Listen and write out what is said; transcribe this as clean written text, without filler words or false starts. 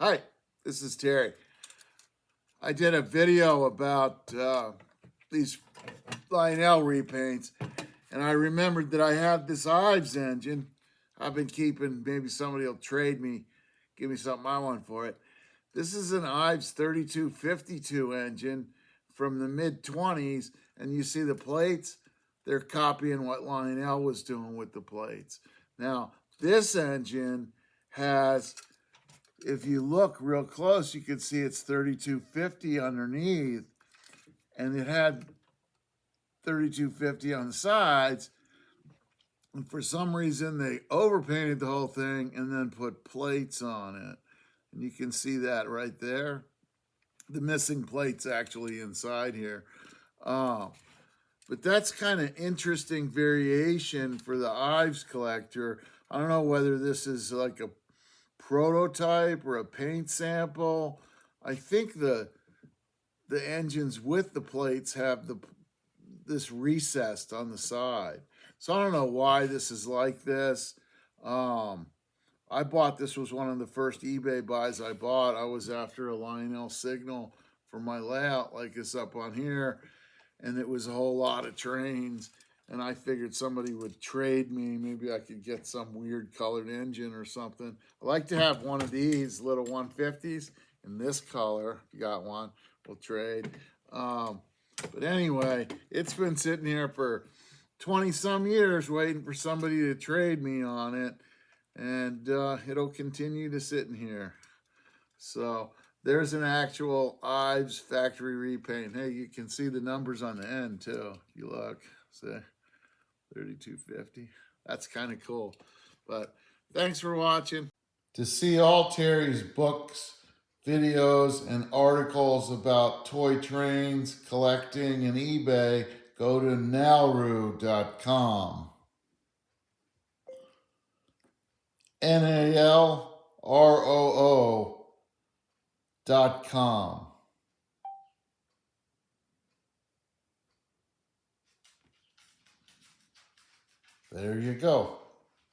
Hi, this is Terry. I did a video about these Lionel repaints, and I remembered that I had this Ives engine I've been keeping. Maybe somebody will trade me, give me something I want for it. This is an Ives 3252 engine from the mid-20s, and you see the plates, they're copying what Lionel was doing with the plates. Now, this engine has, if you look real close, you can see it's 3250 underneath, and it had 3250 on the sides. And for some reason, they overpainted the whole thing and then put plates on it. And you can see that right there. The missing plate's actually inside here. But that's kind of interesting variation for the Ives collector. I don't know whether this is like a prototype or a paint sample. I think the engines with the plates have this recessed on the side. So I don't know why this is like this. I bought this, was one of the first eBay buys I bought. I was after a Lionel signal for my layout like this up on here, and it was a whole lot of trains. And I figured somebody would trade me. Maybe I could get some weird colored engine or something. I like to have one of these little 150s in this color. If you got one, we'll trade. But anyway, it's been sitting here for 20 some years waiting for somebody to trade me on it. And it'll continue to sit in here. So there's an actual Ives factory repaint. Hey, you can see the numbers on the end too. If you look, see, 3250. That's kind of cool. But thanks for watching. To see all Terry's books, videos, and articles about toy trains, collecting, and eBay, go to nalroo.com. NALROO.com. There you go.